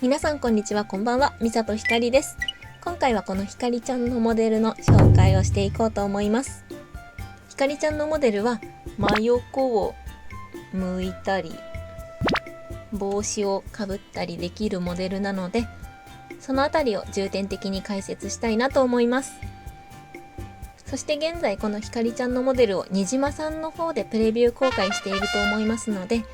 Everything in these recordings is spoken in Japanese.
皆さんこんにちは、こんばんは。みさとひかりです。今回はこのひかりちゃんのモデルの紹介をしていこうと思います。ひかりちゃんのモデルは真横を向いたり帽子をかぶったりできるモデルなので、そのあたりを重点的に解説したいなと思います。そして現在このひかりちゃんのモデルをにじまさんの方でプレビュー公開していると思いますので、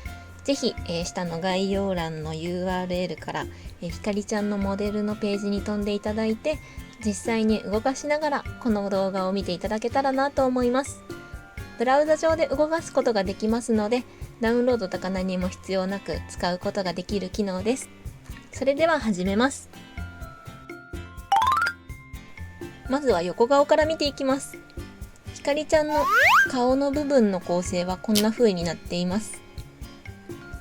ぜひ、下の概要欄の URL から、ひかりちゃんのモデルのページに飛んでいただいて、実際に動かしながらこの動画を見ていただけたらなと思います。ブラウザ上で動かすことができますので、ダウンロードとか何も必要なく使うことができる機能です。それでは始めます。まずは横顔から見ていきます。ひかりちゃんの顔の部分の構成はこんな風になっています。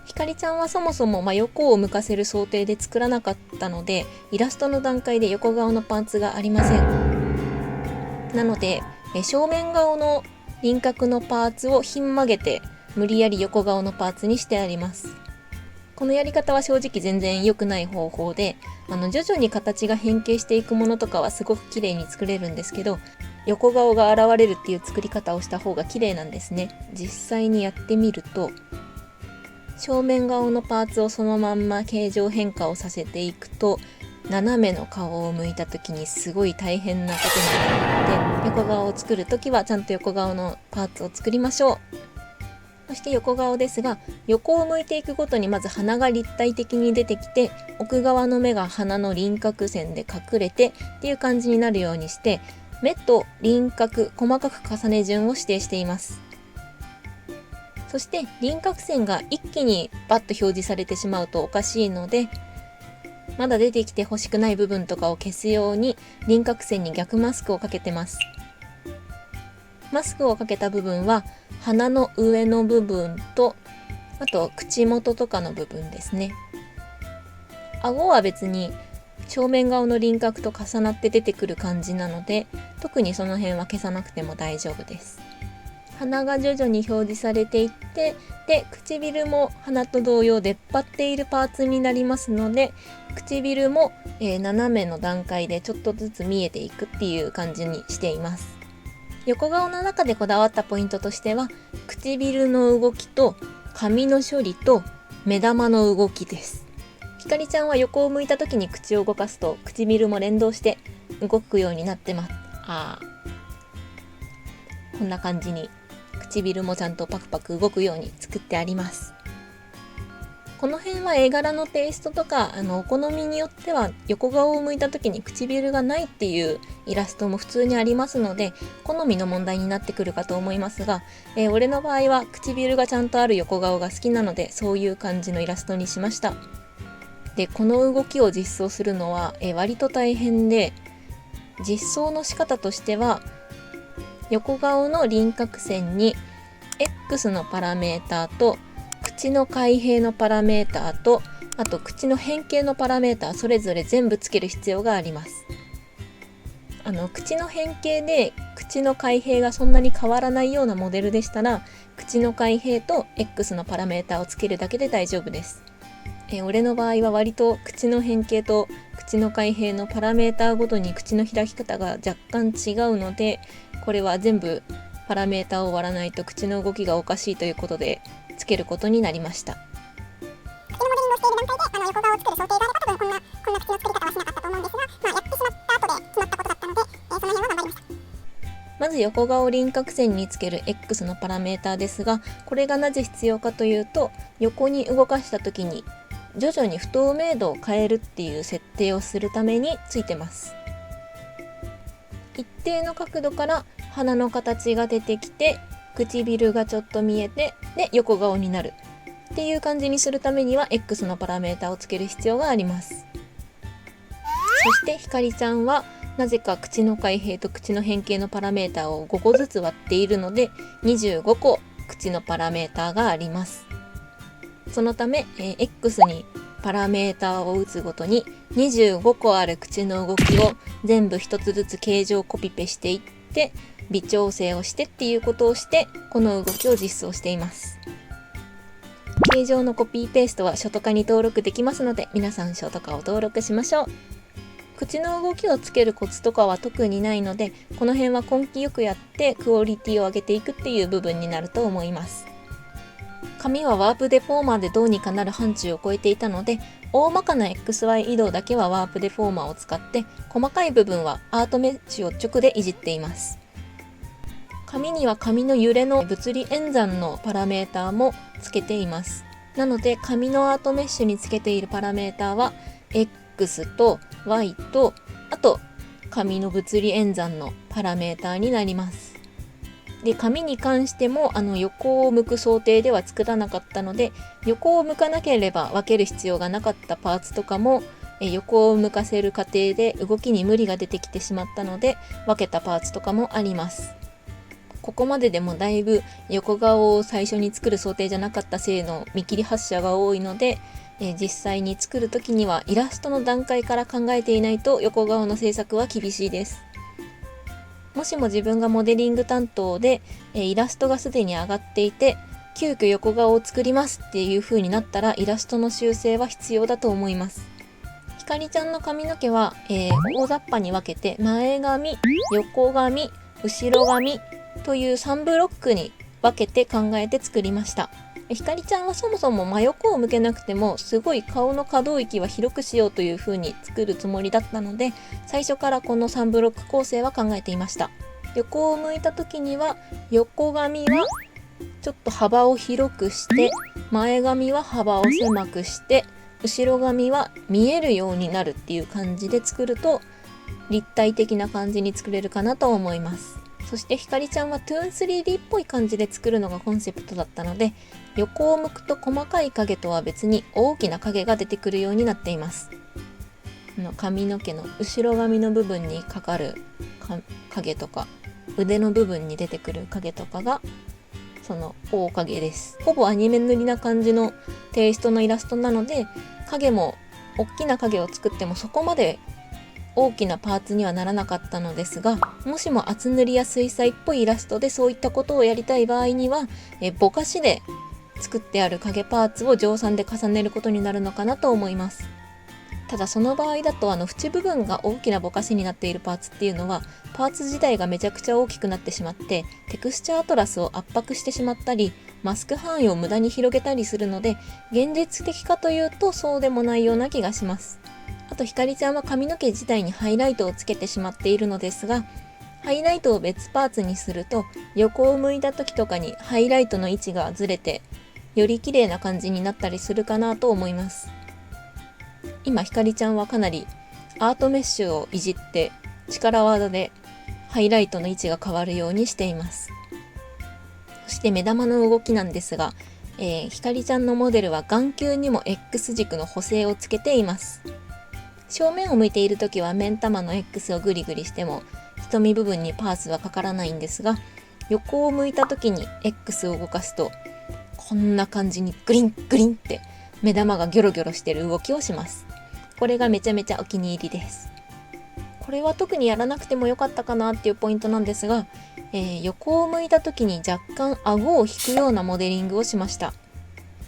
ひかりちゃんはそもそも真横を向かせる想定で作らなかったので、イラストの段階で横顔のパンツがありません。なので正面顔の輪郭のパーツをひん曲げて無理やり横顔のパーツにしてあります。このやり方は正直全然良くない方法で、徐々に形が変形していくものとかはすごく綺麗に作れるんですけど、横顔が現れるっていう作り方をした方が綺麗なんですね。実際にやってみると、正面顔のパーツをそのまんま形状変化をさせていくと、斜めの顔を向いた時にすごい大変なことになるので、横顔を作る時はちゃんと横顔のパーツを作りましょう。そして横顔ですが、横を向いていくごとにまず鼻が立体的に出てきて、奥側の目が鼻の輪郭線で隠れてっていう感じになるようにして、目と輪郭細かく重ね順を指定しています。そして輪郭線が一気にバッと表示されてしまうとおかしいので、まだ出てきてほしくない部分とかを消すように輪郭線に逆マスクをかけてます。マスクをかけた部分は鼻の上の部分と、あと口元とかの部分ですね。顎は別に正面顔の輪郭と重なって出てくる感じなので、特にその辺は消さなくても大丈夫です。鼻が徐々に表示されていって、で唇も鼻と同様出っ張っているパーツになりますので、唇も、斜めの段階でちょっとずつ見えていくっていう感じにしています。横顔の中でこだわったポイントとしては、唇の動きと髪の処理と目玉の動きです。ひかりちゃんは横を向いた時に口を動かすと唇も連動して動くようになってます。こんな感じに唇もちゃんとパクパク動くように作ってあります。この辺は絵柄のテイストとかお好みによっては、横顔を向いた時に唇がないっていうイラストも普通にありますので、好みの問題になってくるかと思いますが、俺の場合は唇がちゃんとある横顔が好きなので、そういう感じのイラストにしました。でこの動きを実装するのは割と大変で、実装の仕方としては、横顔の輪郭線に X のパラメーターと口の開閉のパラメーターと、あと口の変形のパラメーター、それぞれ全部つける必要があります。口の変形で口の開閉がそんなに変わらないようなモデルでしたら、口の開閉と X のパラメーターをつけるだけで大丈夫です。俺の場合は割と口の変形と口の開閉のパラメーターごとに口の開き方が若干違うので、これは全部パラメーターを割らないと口の動きがおかしいということでつけることになりました。口のモデリングをしている段階で横顔を作る想定があれば、多分こんな口の作り方はしなかったと思うんですが、やってしまった後で決まったことだったので、その辺は頑張りました。まず横顔輪郭線につける X のパラメーターですが、これがなぜ必要かというと、横に動かした時に徐々に不透明度を変えるっていう設定をするためについてます。一定の角度から鼻の形が出てきて、唇がちょっと見えて、で横顔になるっていう感じにするためには X のパラメータをつける必要があります。そしてひかりちゃんはなぜか口の開閉と口の変形のパラメータを5個ずつ割っているので、25個口のパラメータがあります。そのため、X にパラメータを打つごとに25個ある口の動きを全部一つずつ形状コピペしていって、微調整をしてっていうことをして、この動きを実装しています。形状のコピーペーストは書とかに登録できますので、皆さん書とかを登録しましょう。口の動きをつけるコツとかは特にないので、この辺は根気よくやってクオリティを上げていくっていう部分になると思います。紙はワープデフォーマーでどうにかなる範疇を超えていたので、大まかな XY 移動だけはワープデフォーマーを使って、細かい部分はアートメッシュを直でいじっています。紙には紙の揺れの物理演算のパラメーターもつけています。なので紙のアートメッシュにつけているパラメーターは X と Y と、あと紙の物理演算のパラメーターになります。で、紙に関しても横を向く想定では作らなかったので、横を向かなければ分ける必要がなかったパーツとかも横を向かせる過程で動きに無理が出てきてしまったので、分けたパーツとかもあります。ここまででもだいぶ横顔を最初に作る想定じゃなかったせいの見切り発車が多いので、実際に作る時にはイラストの段階から考えていないと横顔の制作は厳しいです。もしも自分がモデリング担当でイラストがすでに上がっていて、急遽横顔を作りますっていう風になったら、イラストの修正は必要だと思います。ひかりちゃんの髪の毛は、大雑把に分けて前髪、横髪、後ろ髪という3ブロックに分けて考えて作りました。ひかりちゃんはそもそも真横を向けなくてもすごい顔の可動域は広くしようという風に作るつもりだったので、最初からこの3ブロック構成は考えていました。横を向いた時には横髪はちょっと幅を広くして、前髪は幅を狭くして、後ろ髪は見えるようになるっていう感じで作ると立体的な感じに作れるかなと思います。そしてひかりちゃんはトゥーン 3D っぽい感じで作るのがコンセプトだったので、横を向くと細かい影とは別に大きな影が出てくるようになっています。髪の毛の後ろ髪の部分にかかる影とか、腕の部分に出てくる影とかがその大影です。ほぼアニメ塗りな感じのテイストのイラストなので、影も大きな影を作ってもそこまで大きなパーツにはならなかったのですが、もしも厚塗りや水彩っぽいイラストでそういったことをやりたい場合には、ぼかしで作ってある影パーツを定規で重ねることになるのかなと思います。ただその場合だと縁部分が大きなぼかしになっているパーツっていうのは、パーツ自体がめちゃくちゃ大きくなってしまってテクスチャーアトラスを圧迫してしまったり、マスク範囲を無駄に広げたりするので、現実的かというとそうでもないような気がします。あとひかりちゃんは髪の毛自体にハイライトをつけてしまっているのですが、ハイライトを別パーツにすると横を向いた時とかにハイライトの位置がずれてより綺麗な感じになったりするかなと思います。今ひかりちゃんはかなりアートメッシュをいじって力技でハイライトの位置が変わるようにしています。そして目玉の動きなんですが、ひかりちゃんのモデルは眼球にも X 軸の補正をつけています。正面を向いているときは目ん玉の X をグリグリしても瞳部分にパースはかからないんですが、横を向いたときに X を動かすとこんな感じにグリングリンって目玉がギョロギョロしてる動きをします。これがめちゃめちゃお気に入りです。これは特にやらなくてもよかったかなっていうポイントなんですが、横を向いたときに若干顎を引くようなモデリングをしました。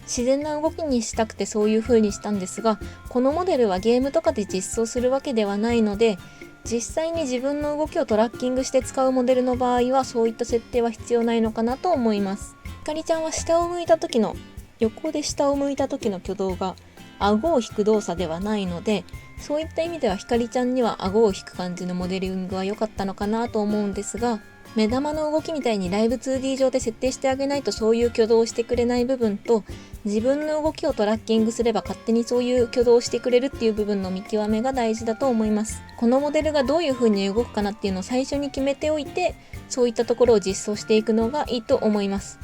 自然な動きにしたくてそういう風にしたんですが、このモデルはゲームとかで実装するわけではないので、実際に自分の動きをトラッキングして使うモデルの場合はそういった設定は必要ないのかなと思います。ひかりちゃんは横で下を向いた時の挙動が顎を引く動作ではないので、そういった意味ではひかりちゃんには顎を引く感じのモデリングは良かったのかなと思うんですが、目玉の動きみたいにライブ 2D 上で設定してあげないとそういう挙動をしてくれない部分と、自分の動きをトラッキングすれば勝手にそういう挙動をしてくれるっていう部分の見極めが大事だと思います。このモデルがどういう風に動くかなっていうのを最初に決めておいて、そういったところを実装していくのがいいと思います。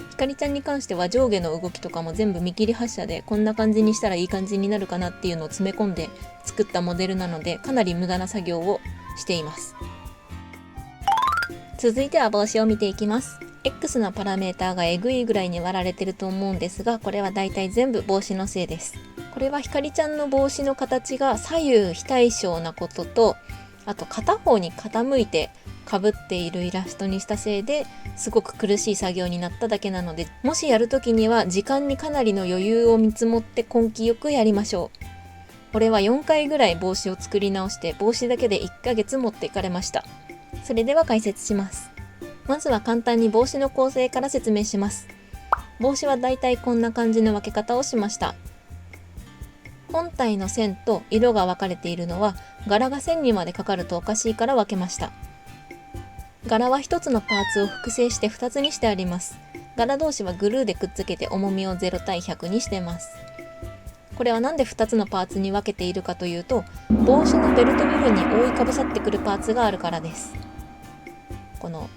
ひかりちゃんに関しては上下の動きとかも全部見切り発車でこんな感じにしたらいい感じになるかなっていうのを詰め込んで作ったモデルなので、かなり無駄な作業をしています。続いては帽子を見ていきます。 X のパラメーターがえぐいぐらいに割られてると思うんですが、これはだいたい全部帽子のせいです。これはひかりちゃんの帽子の形が左右非対称なことと、あと片方に傾いて被っているイラストにしたせいですごく苦しい作業になっただけなので、もしやるときには時間にかなりの余裕を見積もって根気よくやりましょう。これは4回ぐらい帽子を作り直して、帽子だけで1ヶ月持っていかれました。それでは解説します。まずは簡単に帽子の構成から説明します。帽子はだいたいこんな感じの分け方をしました。本体の線と色が分かれているのは柄が線にまでかかるとおかしいから分けました。柄は1つのパーツを複製して2つにしてあります。柄同士はグルーでくっつけて重みを0対100にしてます。これはなんで2つのパーツに分けているかというと、帽子のベルト部分に覆いかぶさってくるパーツがあるからです。この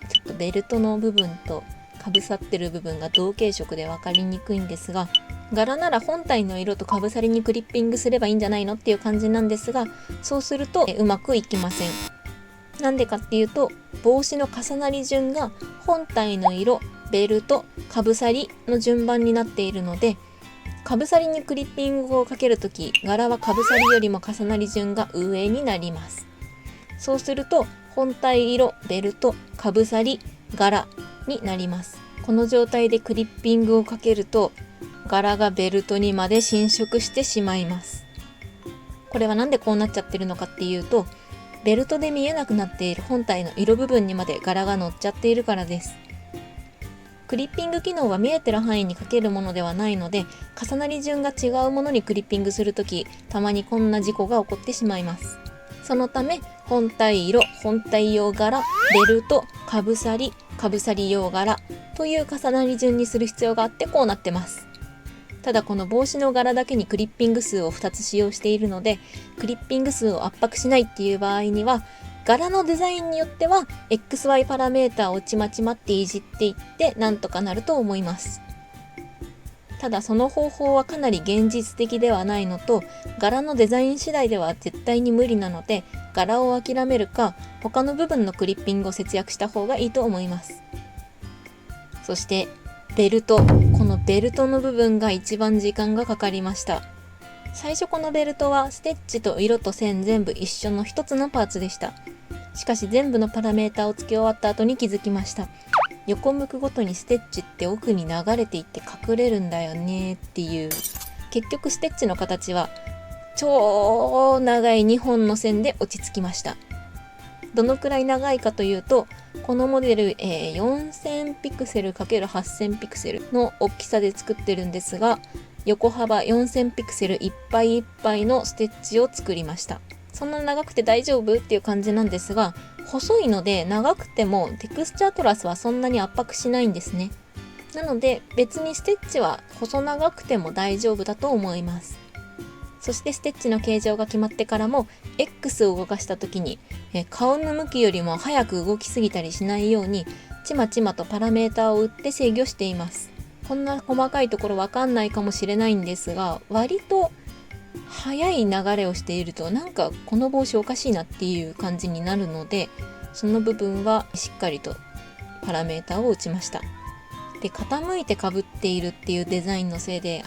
ちょっとベルトの部分とかぶさってる部分が同系色で分かりにくいんですが、柄なら本体の色とかぶさりにクリッピングすればいいんじゃないのっていう感じなんですが、そうするとうまくいきません。なんでかっていうと、帽子の重なり順が本体の色、ベルト、かぶさりの順番になっているので、かぶさりにクリッピングをかけるとき、柄はかぶさりよりも重なり順が上になります。そうすると本体色、ベルト、かぶさり、柄になります。この状態でクリッピングをかけると柄がベルトにまで侵食してしまいます。これはなんでこうなっちゃってるのかっていうと、ベルトで見えなくなっている本体の色部分にまで柄が乗っちゃっているからです。クリッピング機能は見えてる範囲にかけるものではないので、重なり順が違うものにクリッピングするとき、たまにこんな事故が起こってしまいます。そのため本体色、本体用柄、ベルト、かぶさり、かぶさり用柄という重なり順にする必要があってこうなってます。ただこの帽子の柄だけにクリッピング数を2つ使用しているので、クリッピング数を圧迫しないっていう場合には、柄のデザインによっては XY パラメータをちまちまっていじっていってなんとかなると思います。ただその方法はかなり現実的ではないのと、柄のデザイン次第では絶対に無理なので、柄を諦めるか他の部分のクリッピングを節約した方がいいと思います。そしてベルト、このベルトの部分が一番時間がかかりました。最初このベルトはステッチと色と線全部一緒の一つのパーツでした。しかし全部のパラメータを付け終わった後に気づきました。横向くごとにステッチって奥に流れていって隠れるんだよねっていう。結局ステッチの形は超長い2本の線で落ち着きました。どのくらい長いかというと、このモデル、4000ピクセル ×8000 ピクセルの大きさで作ってるんですが、横幅4000ピクセルいっぱいいっぱいのステッチを作りました。そんな長くて大丈夫っていう感じなんですが、細いので長くてもテクスチャートラスはそんなに圧迫しないんですね。なので別にステッチは細長くても大丈夫だと思います。そしてステッチの形状が決まってからも X を動かした時に顔の向きよりも早く動きすぎたりしないようにちまちまとパラメータを打って制御しています。こんな細かいところわかんないかもしれないんですが、割と速い流れをしているとなんかこの帽子おかしいなっていう感じになるので、その部分はしっかりとパラメータを打ちました。で、傾いてかぶっているっていうデザインのせいで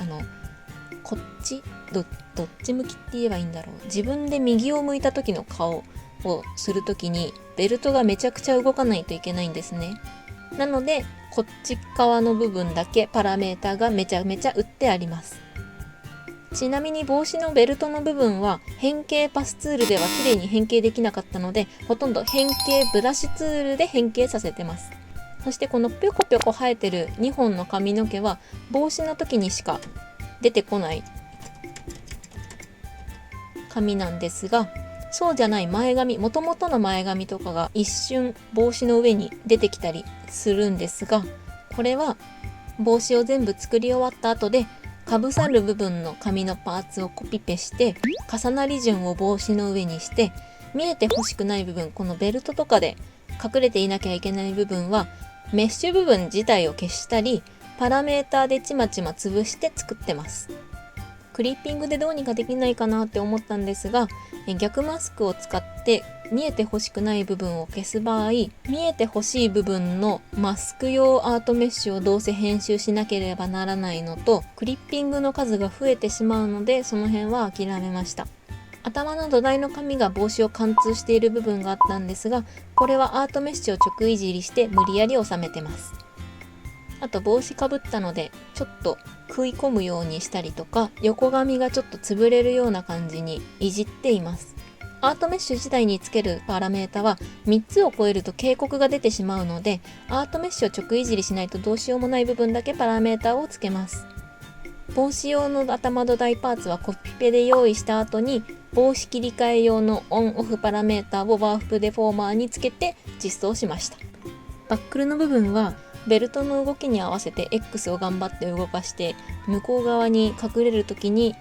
こっちどっち向きって言えばいいんだろう、自分で右を向いた時の顔をする時にベルトがめちゃくちゃ動かないといけないんですね。なのでこっち側の部分だけパラメータがめちゃめちゃ打ってあります。ちなみに帽子のベルトの部分は変形パスツールでは綺麗に変形できなかったので、ほとんど変形ブラシツールで変形させてます。そしてこのぴょこぴょこ生えてる2本の髪の毛は帽子の時にしか出てこない髪なんですが、そうじゃない前髪、元々の前髪とかが一瞬帽子の上に出てきたりするんですが、これは帽子を全部作り終わった後でかぶさる部分の髪のパーツをコピペして重なり順を帽子の上にして、見えてほしくない部分、このベルトとかで隠れていなきゃいけない部分はメッシュ部分自体を消したりパラメーターでちまちま潰して作ってます。クリッピングでどうにかできないかなって思ったんですが、逆マスクを使って見えてほしくない部分を消す場合、見えてほしい部分のマスク用アートメッシュをどうせ編集しなければならないのと、クリッピングの数が増えてしまうので、その辺は諦めました。頭の土台の紙が帽子を貫通している部分があったんですが、これはアートメッシュを直いじりして無理やり収めてます。あと帽子かぶったのでちょっと食い込むようにしたりとか、横髪がちょっと潰れるような感じにいじっています。アートメッシュ自体につけるパラメータは3つを超えると警告が出てしまうので、アートメッシュを直いじりしないとどうしようもない部分だけパラメータをつけます。帽子用の頭土台パーツはコピペで用意した後に、帽子切り替え用のオンオフパラメータをワープデフォーマーにつけて実装しました。バックルの部分はベルトの動きに合わせて X を頑張って動かして、向こう側に隠れる時に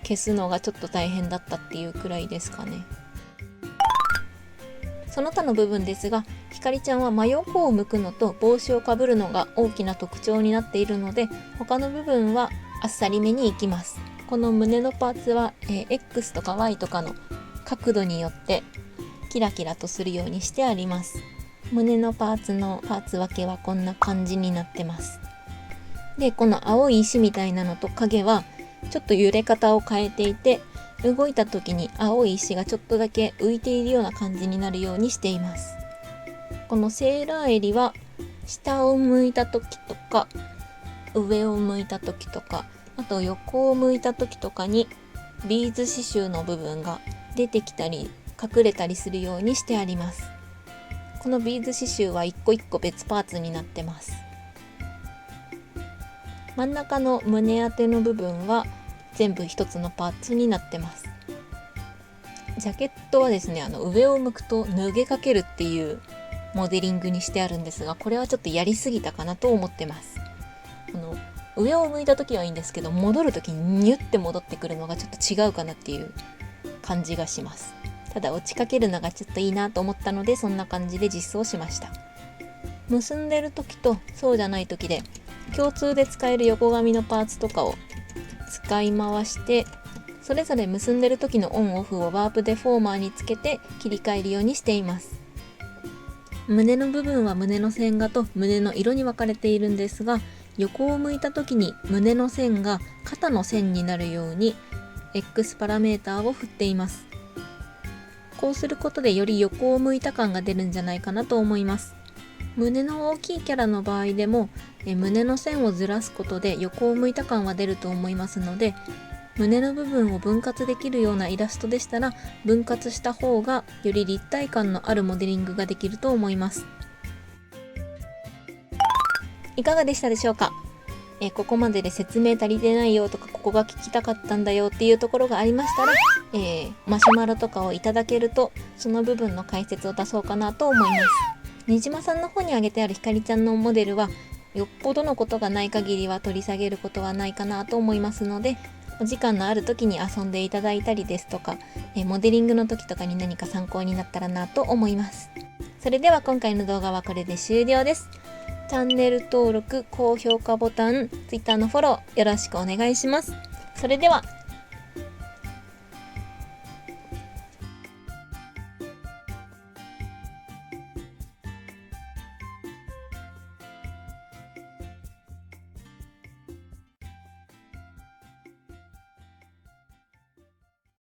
消すのがちょっと大変だったっていうくらいですかね。その他の部分ですが、ひかりちゃんは真横を向くのと帽子をかぶるのが大きな特徴になっているので、他の部分はあっさりめにいきます。この胸のパーツは、X とか Y とかの角度によってキラキラとするようにしてあります。胸のパーツのパーツ分けはこんな感じになってます。で、この青い石みたいなのと影はちょっと揺れ方を変えていて、動いた時に青い石がちょっとだけ浮いているような感じになるようにしています。このセーラー襟は下を向いた時とか上を向いた時とか、あと横を向いた時とかにビーズ刺繍の部分が出てきたり隠れたりするようにしてあります。このビーズ刺繍は一個一個別パーツになってます。真ん中の胸当ての部分は全部一つのパーツになってます。ジャケットはですね、上を向くと脱げかけるっていうモデリングにしてあるんですが、これはちょっとやりすぎたかなと思ってます。上を向いた時はいいんですけど、戻る時にニュッて戻ってくるのがちょっと違うかなっていう感じがします。ただ落ちかけるのがちょっといいなと思ったので、そんな感じで実装しました。結んでる時とそうじゃない時で共通で使える横紙のパーツとかを使い回して、それぞれ結んでる時のオンオフをワープデフォーマーにつけて切り替えるようにしています。胸の部分は胸の線画と胸の色に分かれているんですが、横を向いた時に胸の線が肩の線になるように X パラメーターを振っています。こうすることでより横を向いた感が出るんじゃないかなと思います。胸の大きいキャラの場合でも胸の線をずらすことで横を向いた感は出ると思いますので、胸の部分を分割できるようなイラストでしたら分割した方がより立体感のあるモデリングができると思います。いかがでしたでしょうか。ここまでで説明足りてないよとか、ここが聞きたかったんだよっていうところがありましたら、マシュマロとかをいただけるとその部分の解説を出そうかなと思います。にじまさんの方にあげてあるひかりちゃんのモデルはよっぽどのことがない限りは取り下げることはないかなと思いますので、お時間のある時に遊んでいただいたりですとか、モデリングの時とかに何か参考になったらなと思います。それでは今回の動画はこれで終了です。チャンネル登録、高評価ボタン、Twitter のフォローよろしくお願いします。それでは